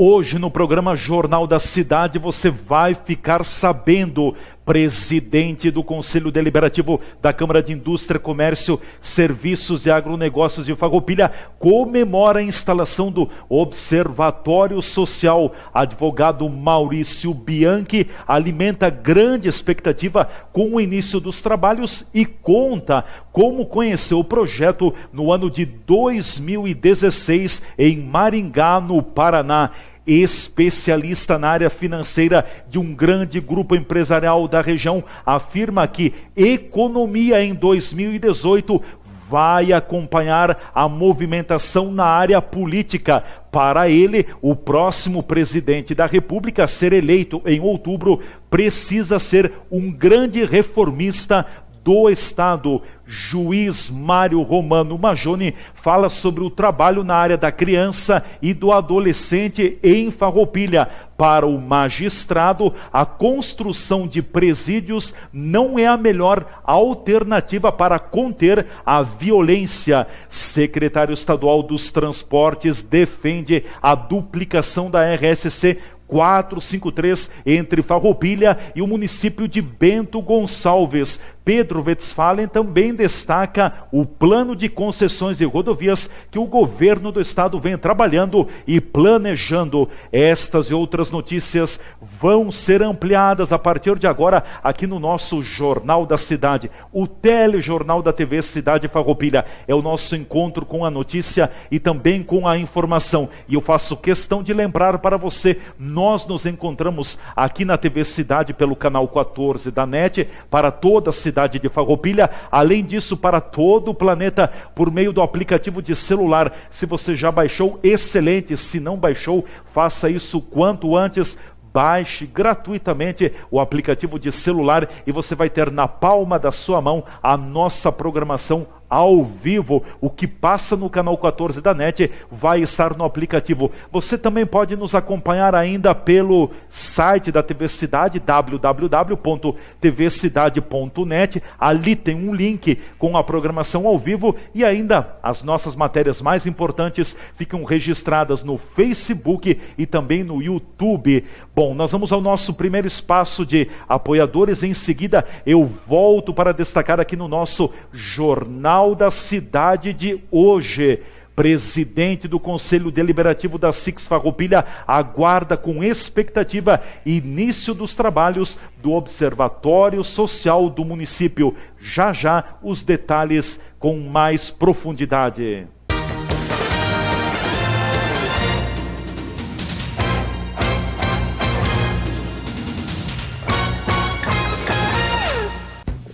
Hoje no programa Jornal da Cidade você vai ficar sabendo: presidente do Conselho Deliberativo da Câmara de Indústria, Comércio, Serviços e Agronegócios de Farroupilha comemora a instalação do Observatório Social. Advogado Maurício Bianchi alimenta grande expectativa com o início dos trabalhos e conta como conheceu o projeto no ano de 2016 em Maringá, no Paraná. Especialista na área financeira de um grande grupo empresarial da região, afirma que economia em 2018 vai acompanhar a movimentação na área política. Para ele, o próximo presidente da República a ser eleito em outubro precisa ser um grande reformista do Estado. Juiz Mário Romano Majoni fala sobre o trabalho na área da criança e do adolescente em Farroupilha. Para o magistrado, a construção de presídios não é a melhor alternativa para conter a violência. Secretário Estadual dos Transportes defende a duplicação da RSC 453 entre Farroupilha e o município de Bento Gonçalves. Pedro Westphalen também destaca o plano de concessões de rodovias que o governo do estado vem trabalhando e planejando. Estas e outras notícias vão ser ampliadas a partir de agora aqui no nosso Jornal da Cidade. O telejornal da TV Cidade Farroupilha é o nosso encontro com a notícia e também com a informação. E eu faço questão de lembrar para você, nós nos encontramos aqui na TV Cidade pelo canal 14 da NET, para toda a cidade de Farroupilha, além disso para todo o planeta por meio do aplicativo de celular. Se você já baixou, excelente; se não baixou, faça isso quanto antes. Baixe gratuitamente o aplicativo de celular e você vai ter na palma da sua mão a nossa programação ao vivo. O que passa no canal 14 da NET vai estar no aplicativo. Você também pode nos acompanhar ainda pelo site da TV Cidade, www.tvcidade.net. Ali tem um link com a programação ao vivo e ainda as nossas matérias mais importantes ficam registradas no Facebook e também no YouTube. Bom, nós vamos ao nosso primeiro espaço de apoiadores. Em seguida eu volto para destacar aqui no nosso Jornal da Cidade de hoje. Presidente do Conselho Deliberativo da SIX Farroupilha aguarda com expectativa início dos trabalhos do Observatório Social do município. Já já os detalhes com mais profundidade.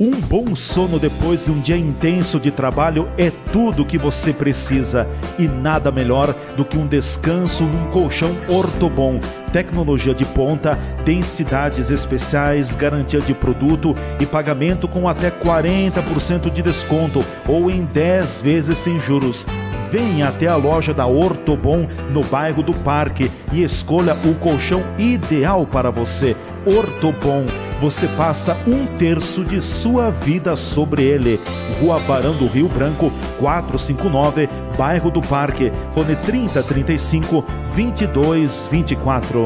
Um bom sono depois de um dia intenso de trabalho é tudo o que você precisa. E nada melhor do que um descanso num colchão Ortobon. Tecnologia de ponta, densidades especiais, garantia de produto e pagamento com até 40% de desconto ou em 10 vezes sem juros. Venha até a loja da Ortobon no bairro do Parque e escolha o colchão ideal para você. Ortobon, você passa 1/3 de sua vida sobre ele. Rua Barão do Rio Branco, 459, bairro do Parque. Fone 3035 2224.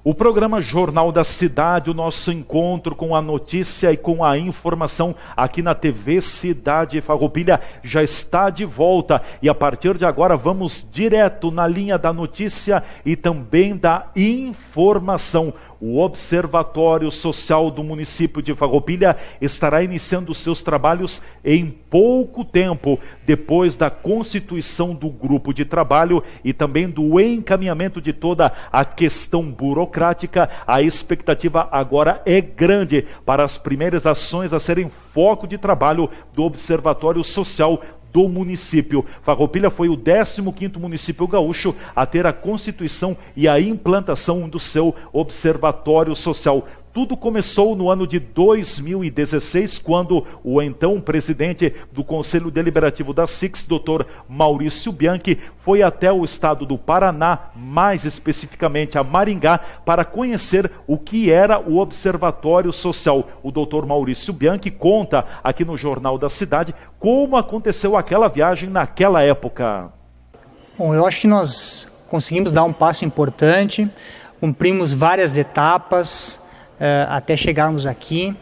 O programa Jornal da Cidade, o nosso encontro com a notícia e com a informação aqui na TV Cidade Farroupilha já está de volta. E a partir de agora vamos direto na linha da notícia e também da informação. O Observatório Social do município de Farroupilha estará iniciando seus trabalhos em pouco tempo, depois da constituição do grupo de trabalho e também do encaminhamento de toda a questão burocrática. A expectativa agora é grande para as primeiras ações a serem foco de trabalho do Observatório Social do município. Farroupilha foi o 15º município gaúcho a ter a constituição e a implantação do seu Observatório Social. Tudo começou no ano de 2016, quando o então presidente do Conselho Deliberativo da SIX, Dr. Maurício Bianchi, foi até o estado do Paraná, mais especificamente a Maringá, para conhecer o que era o Observatório Social. O Dr. Maurício Bianchi conta aqui no Jornal da Cidade como aconteceu aquela viagem naquela época. Bom, eu acho que nós conseguimos dar um passo importante, cumprimos várias etapas, até chegarmos aqui,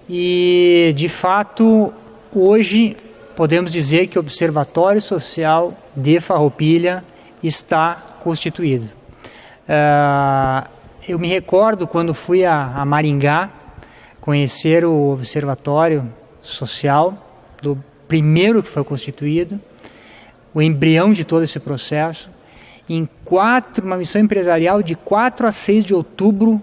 e de fato hoje podemos dizer que o Observatório Social de Farroupilha está constituído. Eu me recordo quando fui a Maringá conhecer o Observatório Social, do primeiro que foi constituído, o embrião de todo esse processo, uma missão empresarial de 4 a 6 de outubro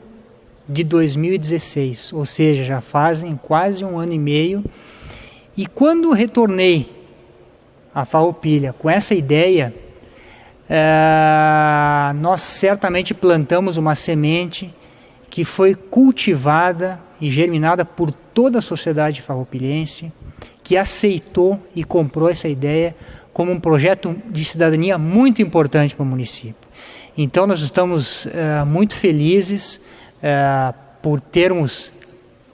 de 2016, ou seja, já fazem quase 1 ano e meio. E quando retornei a Farroupilha com essa ideia, nós certamente plantamos uma semente que foi cultivada e germinada por toda a sociedade farroupilhense, que aceitou e comprou essa ideia como um projeto de cidadania muito importante para o município. Então nós estamos muito felizes por termos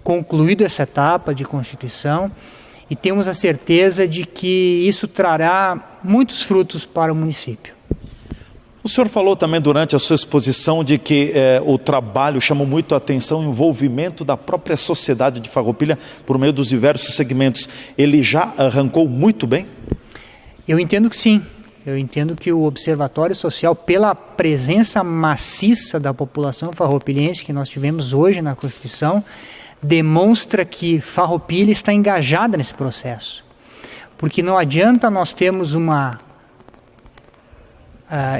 concluído essa etapa de constituição e temos a certeza de que isso trará muitos frutos para o município. O senhor falou também durante a sua exposição de que o trabalho chamou muito a atenção, o envolvimento da própria sociedade de Farroupilha por meio dos diversos segmentos. Ele já arrancou muito bem? Eu entendo que sim. Eu entendo que o Observatório Social, pela presença maciça da população farroupilhense que nós tivemos hoje na Constituição, demonstra que Farroupilha está engajada nesse processo. Porque não adianta nós termos uma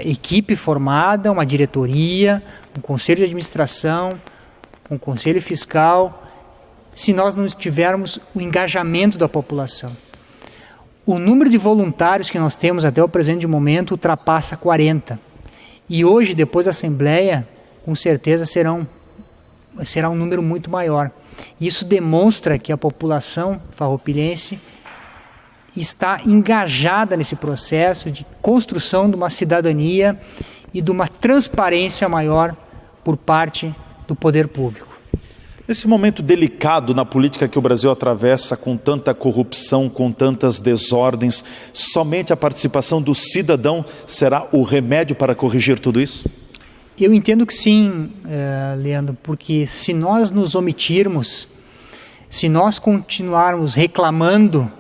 equipe formada, uma diretoria, um conselho de administração, um conselho fiscal, se nós não tivermos o engajamento da população. O número de voluntários que nós temos até o presente momento ultrapassa 40. E hoje, depois da Assembleia, com certeza será um número muito maior. Isso demonstra que a população farroupilhense está engajada nesse processo de construção de uma cidadania e de uma transparência maior por parte do poder público. Nesse momento delicado na política que o Brasil atravessa, com tanta corrupção, com tantas desordens, somente a participação do cidadão será o remédio para corrigir tudo isso? Eu entendo que sim, Leandro, porque se nós nos omitirmos, se nós continuarmos reclamando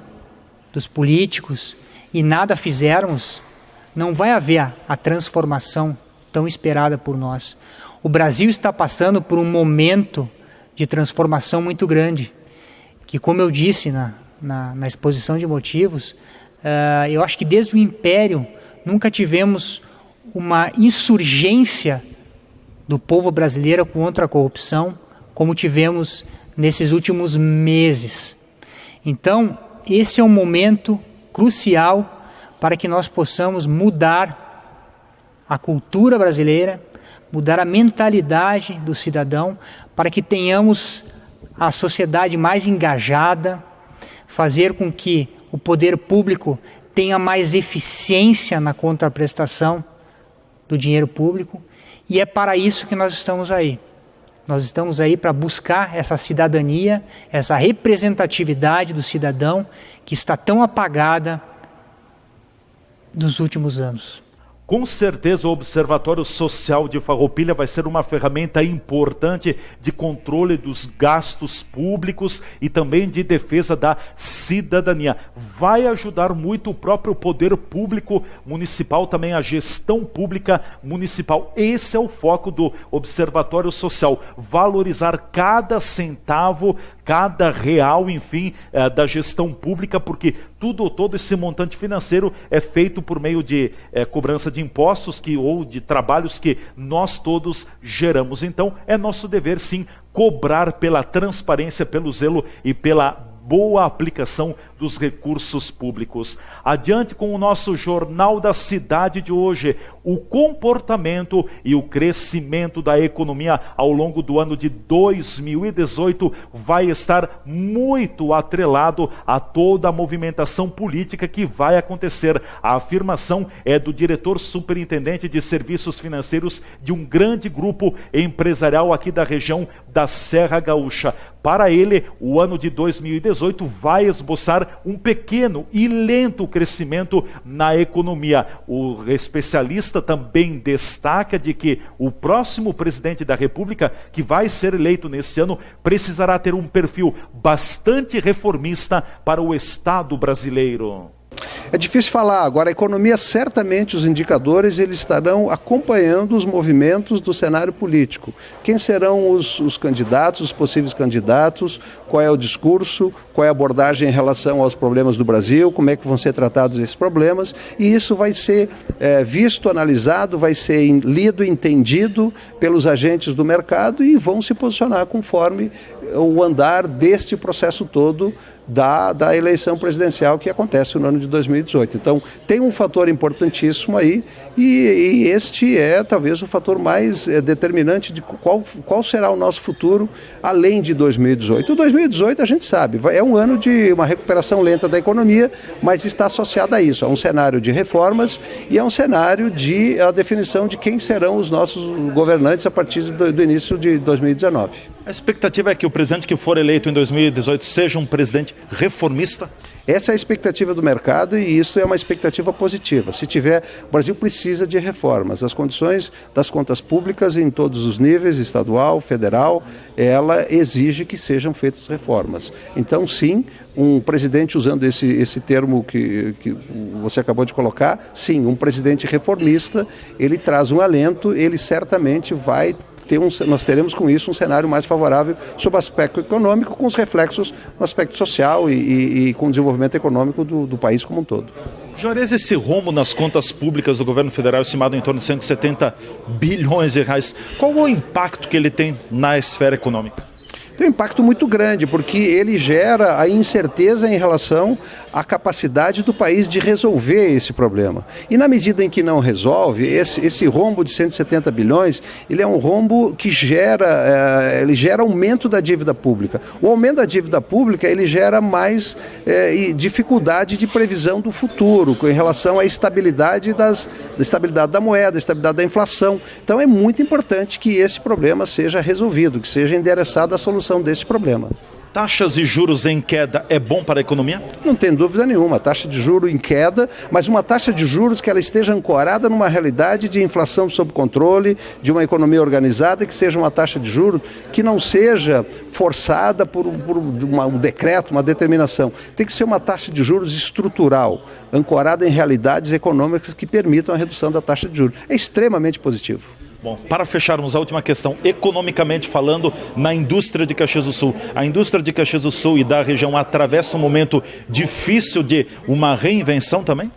dos políticos e nada fizermos, não vai haver a transformação tão esperada por nós. O Brasil está passando por um momento de transformação muito grande, que, como eu disse na exposição de motivos, eu acho que desde o Império nunca tivemos uma insurgência do povo brasileiro contra a corrupção como tivemos nesses últimos meses. Então, esse é um momento crucial para que nós possamos mudar a cultura brasileira, mudar a mentalidade do cidadão, para que tenhamos a sociedade mais engajada, fazer com que o poder público tenha mais eficiência na contraprestação do dinheiro público, e é para isso que nós estamos aí. Nós estamos aí para buscar essa cidadania, essa representatividade do cidadão que está tão apagada nos últimos anos. Com certeza o Observatório Social de Farroupilha vai ser uma ferramenta importante de controle dos gastos públicos e também de defesa da cidadania. Vai ajudar muito o próprio poder público municipal, também a gestão pública municipal. Esse é o foco do Observatório Social, valorizar cada centavo, cada real, enfim, da gestão pública, porque todo esse montante financeiro é feito por meio de cobrança de impostos ou de trabalhos que nós todos geramos. Então, é nosso dever, sim, cobrar pela transparência, pelo zelo e pela boa aplicação dos recursos públicos. Adiante com o nosso Jornal da Cidade de hoje, o comportamento e o crescimento da economia ao longo do ano de 2018 vai estar muito atrelado a toda a movimentação política que vai acontecer. A afirmação é do diretor superintendente de serviços financeiros de um grande grupo empresarial aqui da região da Serra Gaúcha. Para ele, o ano de 2018 vai esboçar um pequeno e lento crescimento na economia. O especialista também destaca de que o próximo presidente da República, que vai ser eleito neste ano, precisará ter um perfil bastante reformista para o Estado brasileiro. É difícil falar. Agora, a economia, certamente os indicadores eles estarão acompanhando os movimentos do cenário político. Quem serão os candidatos, os possíveis candidatos, qual é o discurso, qual é a abordagem em relação aos problemas do Brasil, como é que vão ser tratados esses problemas, e isso vai ser visto, analisado, vai ser lido, entendido pelos agentes do mercado e vão se posicionar conforme o andar deste processo todo da eleição presidencial que acontece no ano de 2018. Então, tem um fator importantíssimo aí e este é talvez o fator mais determinante de qual será o nosso futuro além de 2018. O 2018, a gente sabe, é um ano de uma recuperação lenta da economia, mas está associado a isso, a um cenário de reformas e a um cenário de a definição de quem serão os nossos governantes a partir do início de 2019. A expectativa é que o presidente que for eleito em 2018 seja um presidente reformista? Essa é a expectativa do mercado e isso é uma expectativa positiva. Se tiver, o Brasil precisa de reformas. As condições das contas públicas em todos os níveis, estadual, federal, ela exige que sejam feitas reformas. Então, sim, um presidente, usando esse termo que você acabou de colocar, sim, um presidente reformista, ele traz um alento, ele certamente vai nós teremos com isso um cenário mais favorável sob o aspecto econômico, com os reflexos no aspecto social e com o desenvolvimento econômico do país como um todo. Juarez, esse rombo nas contas públicas do governo federal, estimado em torno de 170 bilhões de reais, qual o impacto que ele tem na esfera econômica? Tem um impacto muito grande, porque ele gera a incerteza em relação à capacidade do país de resolver esse problema. E na medida em que não resolve, esse rombo de 170 bilhões, ele é um rombo que ele gera aumento da dívida pública. O aumento da dívida pública, ele gera mais dificuldade de previsão do futuro, em relação à estabilidade da moeda, estabilidade da inflação. Então é muito importante que esse problema seja resolvido, que seja endereçada a solução desse problema. Taxas e juros em queda é bom para a economia? Não tem dúvida nenhuma, taxa de juros em queda, mas uma taxa de juros que ela esteja ancorada numa realidade de inflação sob controle, de uma economia organizada, que seja uma taxa de juros que não seja forçada por um decreto, uma determinação. Tem que ser uma taxa de juros estrutural, ancorada em realidades econômicas que permitam a redução da taxa de juros. É extremamente positivo. Bom, para fecharmos a última questão, economicamente falando, na indústria de Caxias do Sul. A indústria de Caxias do Sul e da região atravessa um momento difícil de uma reinvenção também?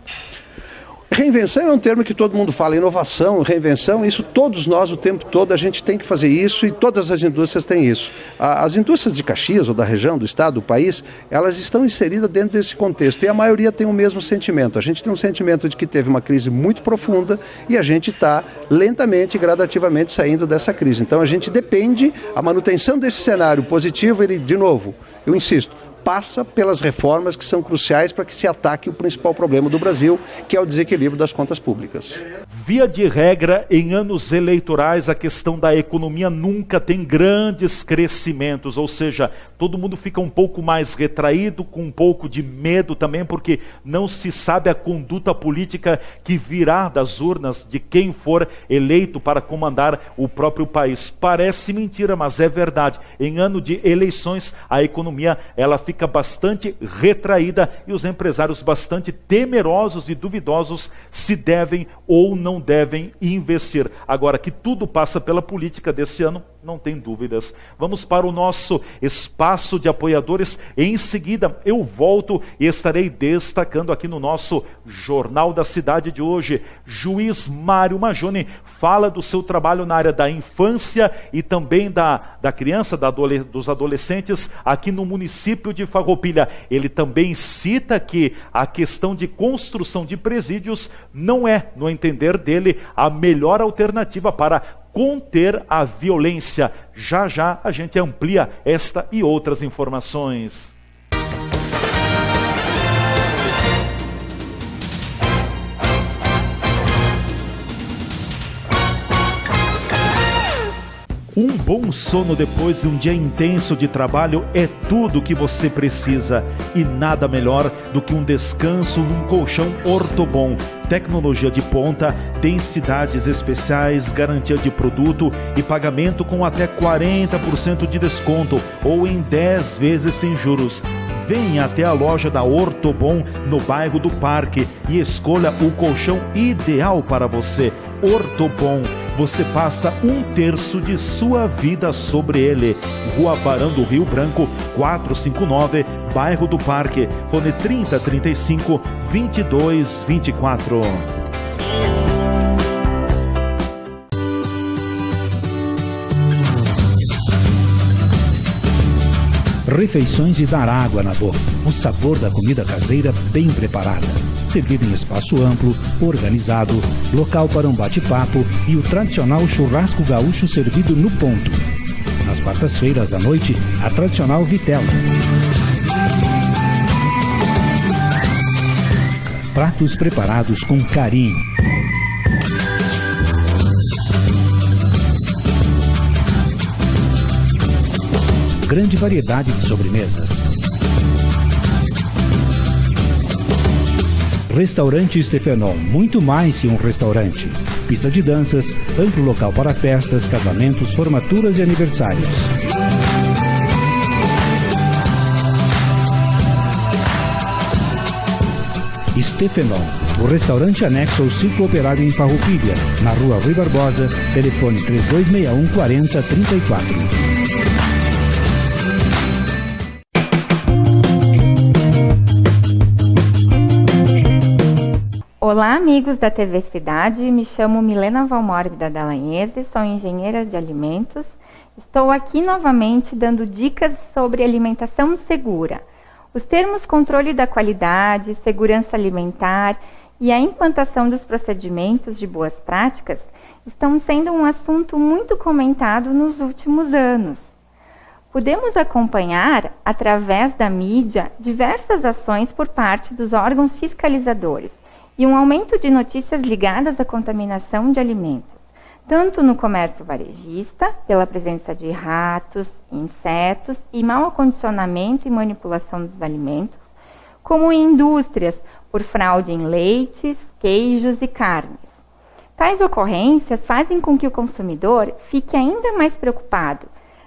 Reinvenção é um termo que todo mundo fala, inovação, reinvenção, isso todos nós o tempo todo a gente tem que fazer isso e todas as indústrias têm isso. As indústrias de Caxias ou da região, do estado, do país, elas estão inseridas dentro desse contexto e a maioria tem o mesmo sentimento. A gente tem um sentimento de que teve uma crise muito profunda e a gente está lentamente e gradativamente saindo dessa crise. Então a gente depende, a manutenção desse cenário positivo, ele, de novo, eu insisto, passa pelas reformas que são cruciais para que se ataque o principal problema do Brasil, que é o desequilíbrio das contas públicas. Via de regra, em anos eleitorais, a questão da economia nunca tem grandes crescimentos, ou seja, todo mundo fica um pouco mais retraído, com um pouco de medo também, porque não se sabe a conduta política que virá das urnas de quem for eleito para comandar o próprio país. Parece mentira, mas é verdade. Em ano de eleições, a economia ela fica bastante retraída e os empresários bastante temerosos e duvidosos se devem ou não devem investir. Agora, que tudo passa pela política desse ano, Não tem dúvidas. Vamos para o nosso espaço de apoiadores. Em seguida, eu volto e estarei destacando aqui no nosso Jornal da Cidade de hoje. Juiz Mário Majoni fala do seu trabalho na área da infância e também da criança, dos adolescentes aqui no município de Farroupilha. Ele também cita que a questão de construção de presídios não é, no entender dele, a melhor alternativa para conter a violência. Já já a gente amplia esta e outras informações. Um bom sono depois de um dia intenso de trabalho é tudo o que você precisa. E nada melhor do que um descanso num colchão Ortobon. Tecnologia de ponta, densidades especiais, garantia de produto e pagamento com até 40% de desconto ou em 10 vezes sem juros. Venha até a loja da Ortobon no bairro do Parque e escolha o colchão ideal para você. Ortobon, você passa 1/3 de sua vida sobre ele. Rua Barão do Rio Branco, 459, bairro do Parque. Fone 3035 2224. Refeições de dar água na boca. O sabor da comida caseira bem preparada. Servido em espaço amplo, organizado, local para um bate-papo e o tradicional churrasco gaúcho servido no ponto. Nas quartas-feiras à noite, a tradicional vitela. Pratos preparados com carinho. Grande variedade de sobremesas. Restaurante Stefenon, muito mais que um restaurante. Pista de danças, amplo local para festas, casamentos, formaturas e aniversários. Stefenon, o restaurante anexo ao Circo Operário em Farroupilha, na Rua Rui Barbosa, telefone 3261 4034. Olá, amigos da TV Cidade, me chamo Milena Valmórbida Dallagnese, sou engenheira de alimentos. Estou aqui novamente dando dicas sobre alimentação segura. Os termos controle da qualidade, segurança alimentar e a implantação dos procedimentos de boas práticas estão sendo um assunto muito comentado nos últimos anos. Podemos acompanhar, através da mídia, diversas ações por parte dos órgãos fiscalizadores e um aumento de notícias ligadas à contaminação de alimentos, tanto no comércio varejista, pela presença de ratos, insetos e mau acondicionamento e manipulação dos alimentos, como em indústrias, por fraude em leites, queijos e carnes. Tais ocorrências fazem com que o consumidor fique ainda mais preocupado.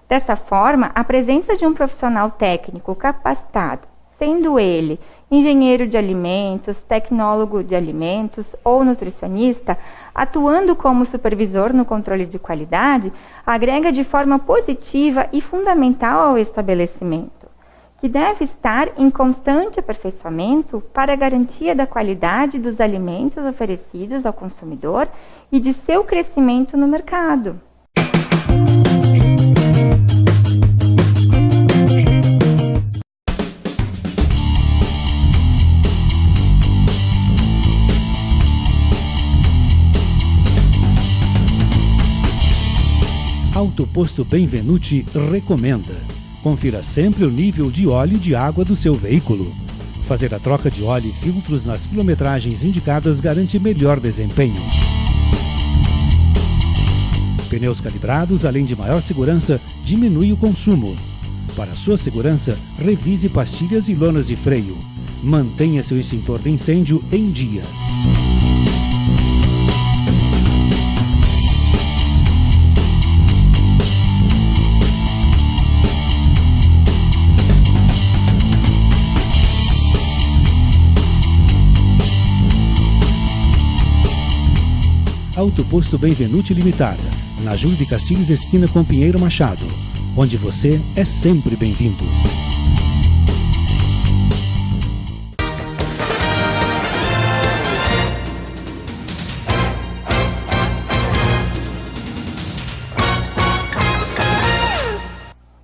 Dessa forma, a presença de um profissional técnico capacitado, sendo ele engenheiro de alimentos, tecnólogo de alimentos ou nutricionista, atuando como supervisor no controle de qualidade, agrega de forma positiva e fundamental ao estabelecimento, que deve estar em constante aperfeiçoamento para a garantia da qualidade dos alimentos oferecidos ao consumidor e de seu crescimento no mercado. Autoposto Benvenuti recomenda. Confira sempre o nível de óleo e de água do seu veículo. Fazer a troca de óleo e filtros nas quilometragens indicadas garante melhor desempenho. Pneus calibrados, além de maior segurança, diminui o consumo. Para sua segurança, revise pastilhas e lonas de freio. Mantenha seu extintor de incêndio em dia. Autoposto Benvenuti Limitada. na Júlio de Castilhos, esquina com Pinheiro Machado, onde você é sempre bem-vindo.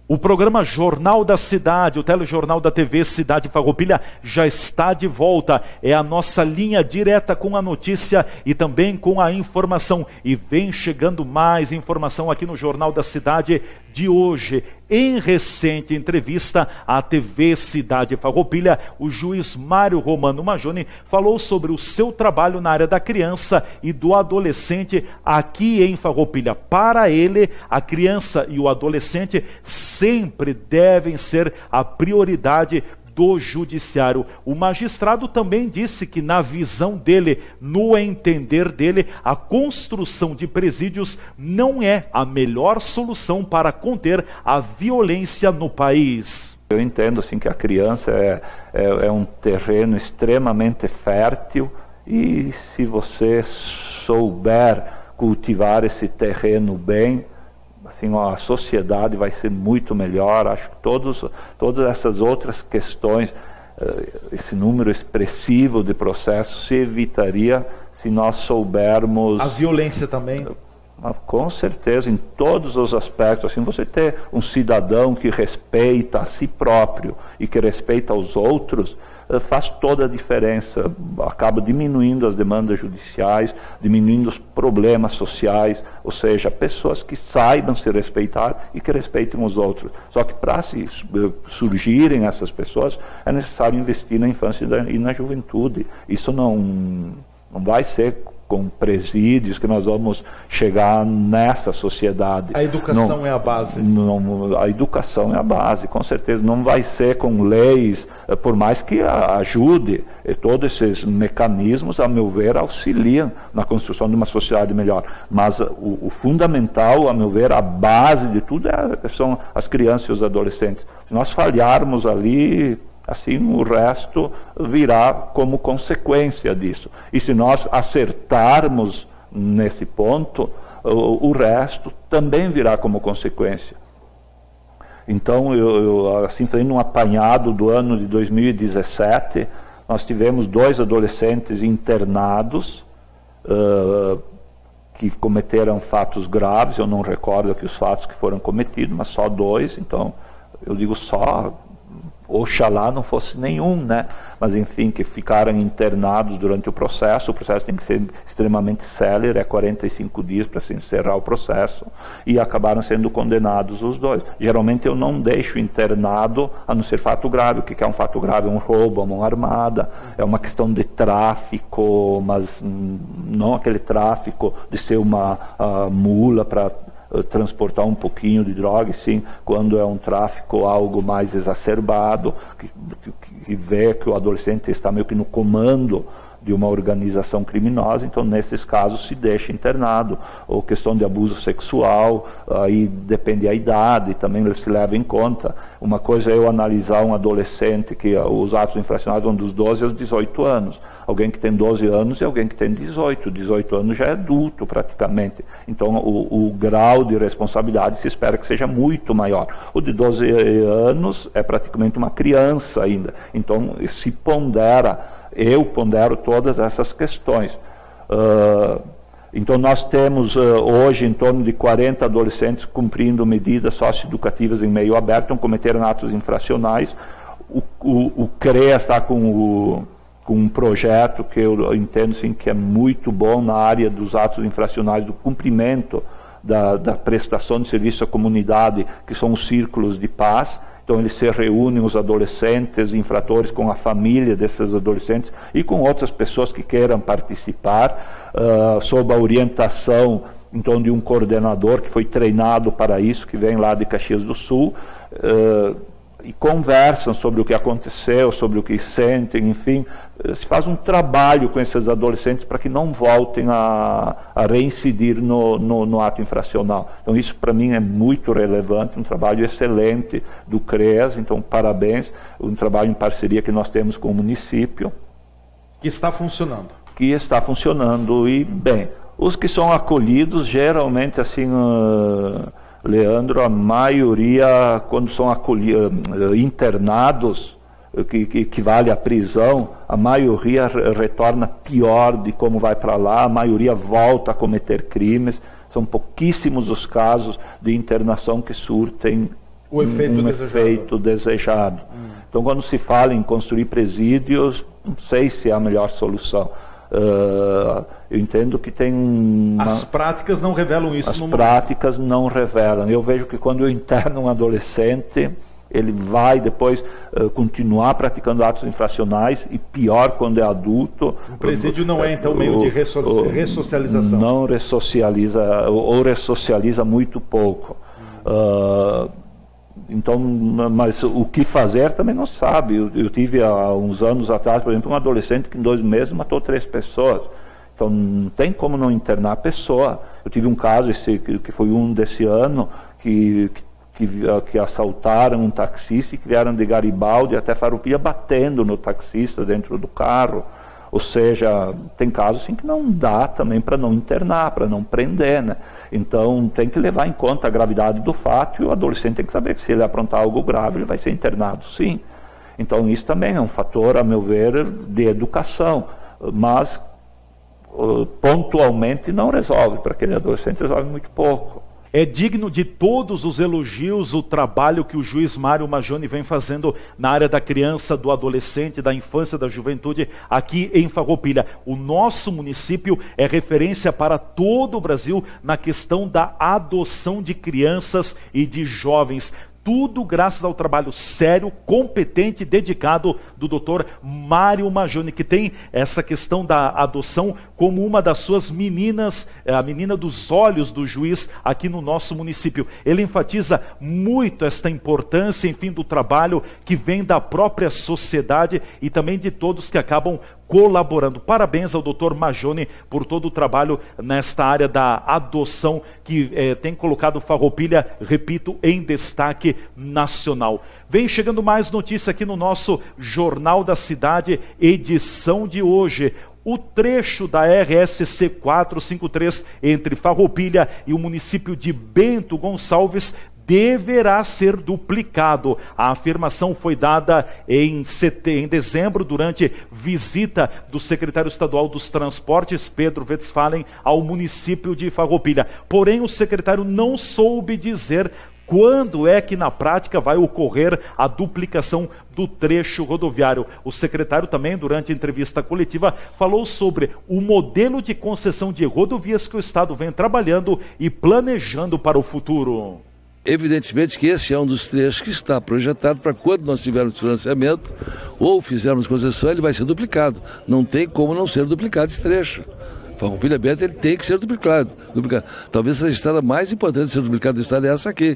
O programa Jornal da Cidade, o telejornal da TV Cidade Farroupilha já está de volta. É a nossa linha direta com a notícia e também com a informação. E vem chegando mais informação aqui no Jornal da Cidade de hoje. Em recente entrevista à TV Cidade Farroupilha, o juiz Mário Romano Majoni falou sobre o seu trabalho na área da criança e do adolescente aqui em Farroupilha. Para ele, a criança e o adolescente sempre devem ser a prioridade do judiciário. O magistrado também disse que, na visão dele, no entender dele, a construção de presídios não é a melhor solução para conter a violência no país. Eu entendo assim, que a criança é um terreno extremamente fértil e se você souber cultivar esse terreno bem, assim, a sociedade vai ser muito melhor. Acho que todas essas outras questões, esse número expressivo de processos se evitaria se nós soubermos... A violência também? Com certeza, em todos os aspectos. Assim, você ter um cidadão que respeita a si próprio e que respeita os outros, faz toda a diferença, acaba diminuindo as demandas judiciais, diminuindo os problemas sociais, ou seja, pessoas que saibam se respeitar e que respeitem os outros. Só que para surgirem essas pessoas, é necessário investir na infância e na juventude. Isso não vai ser com presídios que nós vamos chegar nessa sociedade. A educação é a base. A educação é a base, com certeza. Não vai ser com leis, por mais que ajude. Todos esses mecanismos, a meu ver, auxiliam na construção de uma sociedade melhor. Mas o fundamental, a meu ver, a base de tudo são as crianças e os adolescentes. Se nós falharmos ali, assim o resto virá como consequência disso. E se nós acertarmos nesse ponto, o resto também virá como consequência. Então, eu assim, fazendo um apanhado do ano de 2017, nós tivemos 2 adolescentes internados que cometeram fatos graves. Eu não recordo aqui os fatos que foram cometidos, mas só 2. Então, eu digo só... Oxalá não fosse nenhum, né? Mas enfim, que ficaram internados durante o processo tem que ser extremamente célere, é 45 dias para se encerrar o processo, e acabaram sendo condenados os 2. Geralmente eu não deixo internado, a não ser fato grave. O que é um fato grave? Um roubo, uma mão armada, é uma questão de tráfico, mas não aquele tráfico de ser uma mula para transportar um pouquinho de droga, sim, quando é um tráfico algo mais exacerbado, que vê que o adolescente está meio que no comando de uma organização criminosa, então nesses casos se deixa internado. Ou questão de abuso sexual, aí depende da idade, também se leva em conta. Uma coisa é eu analisar um adolescente que os atos infracionais vão dos 12 aos 18 anos. Alguém que tem 12 anos e alguém que tem 18. 18 anos já é adulto praticamente. Então o grau de responsabilidade se espera que seja muito maior. O de 12 anos é praticamente uma criança ainda. Então se eu pondero todas essas questões. Então nós temos hoje em torno de 40 adolescentes cumprindo medidas socioeducativas em meio aberto, então cometeram atos infracionais. O CREA está com um projeto que eu entendo sim, que é muito bom na área dos atos infracionais, do cumprimento da prestação de serviço à comunidade, que são os círculos de paz. Então eles se reúnem, os adolescentes, infratores, com a família desses adolescentes e com outras pessoas que queiram participar, sob a orientação então, de um coordenador que foi treinado para isso, que vem lá de Caxias do Sul, e conversam sobre o que aconteceu, sobre o que sentem, enfim. Se faz um trabalho com esses adolescentes para que não voltem a reincidir no ato infracional. Então isso para mim é muito relevante, um trabalho excelente do CREAS, então parabéns, um trabalho em parceria que nós temos com o município. Que está funcionando. Que está funcionando e bem. Os que são acolhidos, geralmente, assim, Leandro, a maioria, quando são internados, que equivale à prisão, a maioria retorna pior de como vai para lá, a maioria volta a cometer crimes. São pouquíssimos os casos de internação que surtem o efeito desejado. Então, quando se fala em construir presídios, não sei se é a melhor solução. Eu entendo que tem As práticas não revelam isso. As práticas não revelam. Eu vejo que quando eu interno um adolescente, ele vai depois continuar praticando atos infracionais, e pior quando é adulto. O presídio não é, então, meio de ressocialização? Não ressocializa, ou ressocializa muito pouco. Então, mas o que fazer também não sabe. Eu tive há uns anos atrás, por exemplo, um adolescente que em 2 meses matou 3 pessoas. Então não tem como não internar a pessoa. Eu tive um caso, que foi um desse ano, que assaltaram um taxista e vieram de Garibaldi até Farroupilha batendo no taxista dentro do carro. Ou seja, tem casos assim que não dá também para não internar, para não prender, né? Então tem que levar em conta a gravidade do fato, e o adolescente tem que saber que se ele aprontar algo grave, ele vai ser internado, sim. Então isso também é um fator, a meu ver, de educação, mas pontualmente não resolve. Para aquele adolescente resolve muito pouco. É digno de todos os elogios o trabalho que o juiz Mário Maggioni vem fazendo na área da criança, do adolescente, da infância, da juventude aqui em Farroupilha. O nosso município é referência para todo o Brasil na questão da adoção de crianças e de jovens. Tudo graças ao trabalho sério, competente e dedicado do Dr. Mário Maggioni, que tem essa questão da adoção como uma das suas meninas, a menina dos olhos do juiz aqui no nosso município. Ele enfatiza muito esta importância, enfim, do trabalho que vem da própria sociedade e também de todos que acabam colaborando. Parabéns ao Dr. Maggioni por todo o trabalho nesta área da adoção que tem colocado Farroupilha, repito, em destaque nacional. Vem chegando mais notícia aqui no nosso Jornal da Cidade, edição de hoje. O trecho da RSC 453 entre Farroupilha e o município de Bento Gonçalves deverá ser duplicado. A afirmação foi dada em dezembro, durante visita do secretário estadual dos Transportes, Pedro Westphalen, ao município de Farroupilha. Porém, o secretário não soube dizer quando é que na prática vai ocorrer a duplicação do trecho rodoviário. O secretário também, durante a entrevista coletiva, falou sobre o modelo de concessão de rodovias que o Estado vem trabalhando e planejando para o futuro. Evidentemente que esse é um dos trechos que está projetado para quando nós tivermos financiamento ou fizermos concessão, ele vai ser duplicado. Não tem como não ser duplicado esse trecho. Farroupilha Bento, ele tem que ser duplicado. Talvez a estrada mais importante de ser duplicada do estado é essa aqui.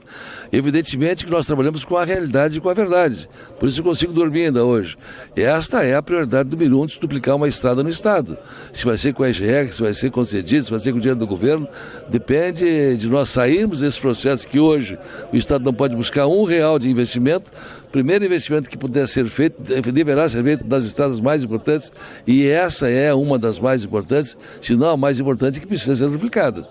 Evidentemente que nós trabalhamos com a realidade e com a verdade. Por isso eu consigo dormir ainda hoje. Esta é a prioridade número 1 de se duplicar uma estrada no estado. Se vai ser com a EGR, se vai ser concedido, se vai ser com o dinheiro do governo, depende de nós sairmos desse processo que hoje o estado não pode buscar R$1 de investimento. O primeiro investimento que puder ser feito deverá ser feito das estradas mais importantes, e essa é uma das mais importantes, se não a mais importante, que precisa ser duplicada.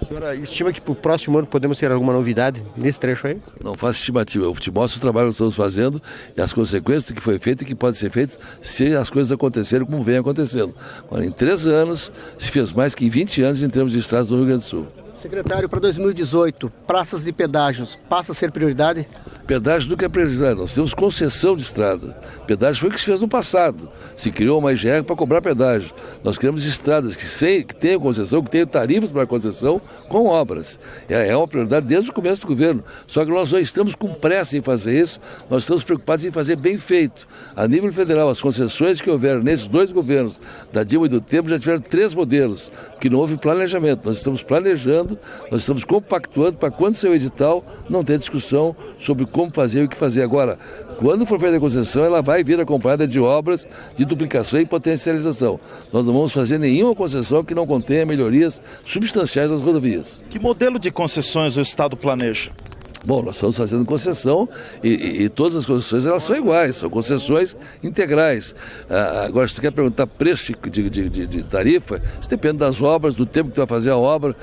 A senhora estima que para o próximo ano podemos ter alguma novidade nesse trecho aí? Não faço estimativa, eu te mostro o trabalho que estamos fazendo e as consequências do que foi feito e que pode ser feito se as coisas acontecerem como vem acontecendo. Agora, em 3 anos, se fez mais que em 20 anos em termos de estradas do Rio Grande do Sul. Secretário, para 2018, praças de pedágios, passa a ser prioridade? Pedágio nunca é prioridade, nós temos concessão de estrada. Pedágio foi o que se fez no passado. Se criou uma EGR para cobrar pedágio. Nós queremos estradas que tenham concessão, que tenham tarifas para concessão com obras. É uma prioridade desde o começo do governo. Só que nós não estamos com pressa em fazer isso, nós estamos preocupados em fazer bem feito. A nível federal, as concessões que houveram nesses 2 governos, da Dilma e do Temer, já tiveram 3 modelos, que não houve planejamento. Nós estamos planejando, nós estamos compactuando para quando sair o edital, não ter discussão sobre como fazer e o que fazer. Agora, quando for feita a concessão, ela vai vir acompanhada de obras de duplicação e potencialização. Nós não vamos fazer nenhuma concessão que não contenha melhorias substanciais nas rodovias. Que modelo de concessões o Estado planeja? Bom, nós estamos fazendo concessão e todas as concessões elas são iguais, são concessões integrais. Agora, se tu quer perguntar preço de tarifa, isso depende das obras, do tempo que tu vai fazer a obra.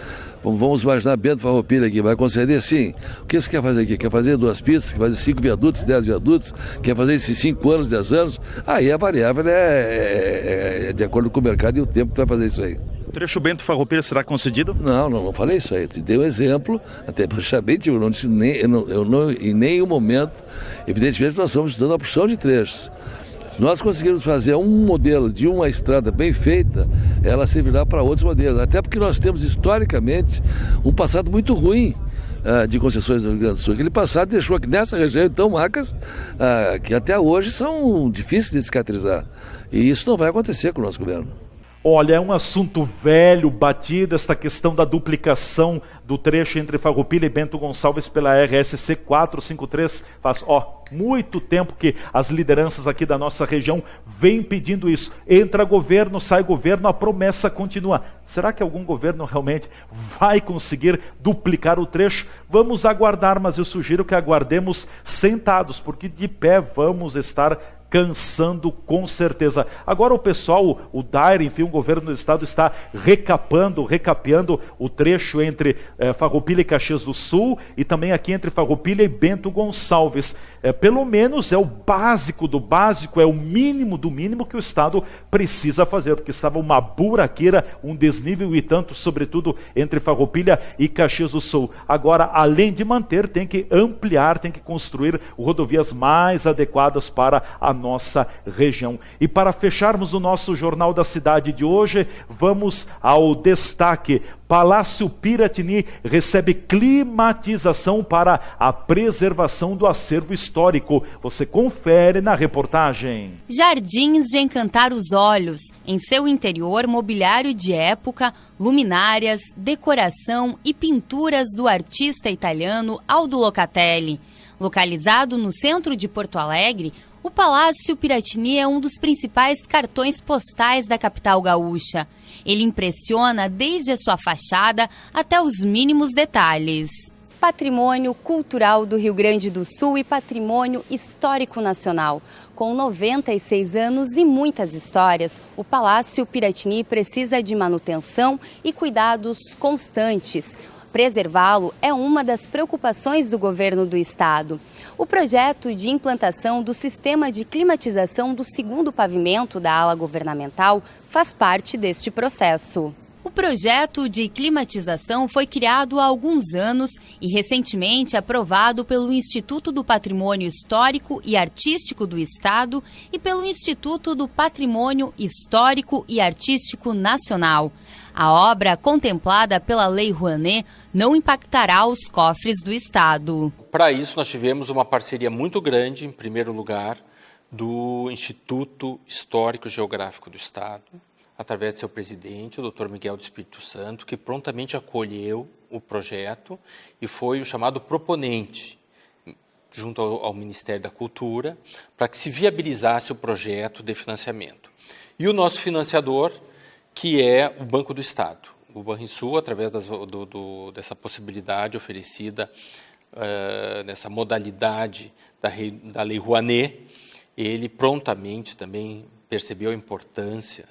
Vamos imaginar Bento Farroupilha aqui, vai conceder sim. O que você quer fazer aqui? Quer fazer 2 pistas, quer fazer 5 viadutos, 10 viadutos, quer fazer esses 5 anos, 10 anos? Aí a variável é de acordo com o mercado e o tempo que tu vai fazer isso aí. O trecho Bento Farroupilha será concedido? Não falei isso aí. Eu te dei um exemplo, até praticamente eu não disse em nenhum momento. Evidentemente nós estamos estudando a opção de trechos. Se nós conseguirmos fazer um modelo de uma estrada bem feita, ela servirá para outros modelos. Até porque nós temos historicamente um passado muito ruim de concessões do Rio Grande do Sul. Aquele passado deixou aqui nessa região, então, marcas que até hoje são difíceis de cicatrizar. E isso não vai acontecer com o nosso governo. Olha, é um assunto velho, batido, esta questão da duplicação do trecho entre Farroupilha e Bento Gonçalves pela RSC 453. Faz muito tempo que as lideranças aqui da nossa região vêm pedindo isso. Entra governo, sai governo, a promessa continua. Será que algum governo realmente vai conseguir duplicar o trecho? Vamos aguardar, mas eu sugiro que aguardemos sentados, porque de pé vamos estar cansando com certeza. Agora o pessoal, o Daire, enfim, o governo do estado está recapeando o trecho entre Farroupilha e Caxias do Sul e também aqui entre Farroupilha e Bento Gonçalves. Pelo menos é o básico do básico, é o mínimo do mínimo que o estado precisa fazer, porque estava uma buraqueira, um desnível e tanto, sobretudo entre Farroupilha e Caxias do Sul. Agora, além de manter, tem que ampliar, tem que construir rodovias mais adequadas para a nossa região. E para fecharmos o nosso Jornal da Cidade de hoje, vamos ao destaque. Palácio Piratini recebe climatização para a preservação do acervo histórico. Você confere na reportagem. Jardins de encantar os olhos. Em seu interior, mobiliário de época, luminárias, decoração e pinturas do artista italiano Aldo Locatelli. Localizado no centro de Porto Alegre, o Palácio Piratini é um dos principais cartões postais da capital gaúcha. Ele impressiona desde a sua fachada até os mínimos detalhes. Patrimônio cultural do Rio Grande do Sul e patrimônio histórico nacional. Com 96 anos e muitas histórias, o Palácio Piratini precisa de manutenção e cuidados constantes. Preservá-lo é uma das preocupações do governo do estado. O projeto de implantação do sistema de climatização do segundo pavimento da ala governamental faz parte deste processo. O projeto de climatização foi criado há alguns anos e recentemente aprovado pelo Instituto do Patrimônio Histórico e Artístico do Estado e pelo Instituto do Patrimônio Histórico e Artístico Nacional. A obra, contemplada pela Lei Rouanet, não impactará os cofres do Estado. Para isso, nós tivemos uma parceria muito grande, em primeiro lugar, do Instituto Histórico e Geográfico do Estado, através de seu presidente, o Dr. Miguel do Espírito Santo, que prontamente acolheu o projeto e foi o chamado proponente, junto ao Ministério da Cultura, para que se viabilizasse o projeto de financiamento. E o nosso financiador, que é o Banco do Estado. O Banrisul, através dessa possibilidade oferecida, nessa modalidade da Lei Rouanet, ele prontamente também percebeu a importância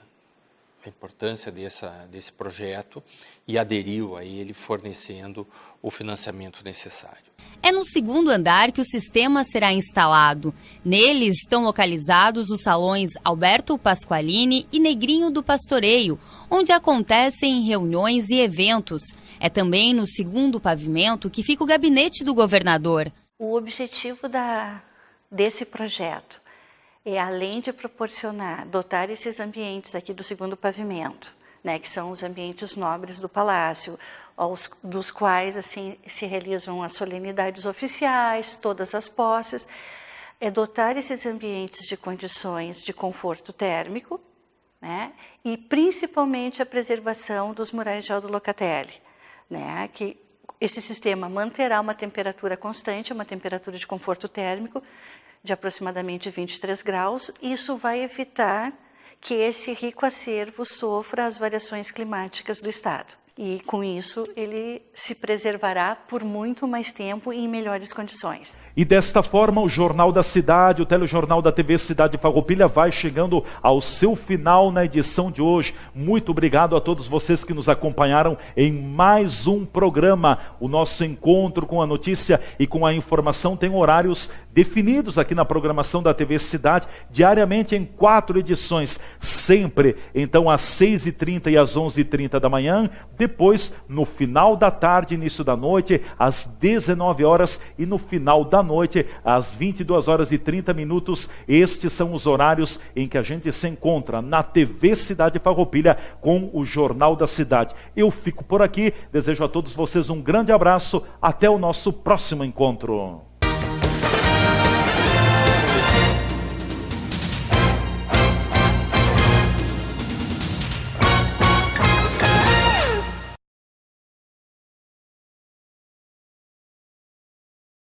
desse projeto e aderiu a ele, fornecendo o financiamento necessário. É no segundo andar que o sistema será instalado. Nele estão localizados os salões Alberto Pasqualini e Negrinho do Pastoreio, onde acontecem reuniões e eventos. É também no segundo pavimento que fica o gabinete do governador. O objetivo desse projeto é, além de dotar esses ambientes aqui do segundo pavimento, né, que são os ambientes nobres do palácio, dos quais assim se realizam as solenidades oficiais, todas as posses, é dotar esses ambientes de condições de conforto térmico, né, e principalmente a preservação dos murais de Aldo Locatelli, né, que esse sistema manterá uma temperatura constante, uma temperatura de conforto térmico de aproximadamente 23 graus, e isso vai evitar que esse rico acervo sofra as variações climáticas do estado. E com isso ele se preservará por muito mais tempo e em melhores condições. E desta forma o Jornal da Cidade, o telejornal da TV Cidade Farroupilha vai chegando ao seu final na edição de hoje. Muito obrigado a todos vocês que nos acompanharam em mais um programa. O nosso encontro com a notícia e com a informação tem horários definidos aqui na programação da TV Cidade, diariamente em 4 edições, sempre então às 6h30 e às 11h30 da manhã, depois no final da tarde, início da noite, às 19 horas e no final da noite, às 22h30. Estes são os horários em que a gente se encontra na TV Cidade Farroupilha com o Jornal da Cidade. Eu fico por aqui, desejo a todos vocês um grande abraço, até o nosso próximo encontro.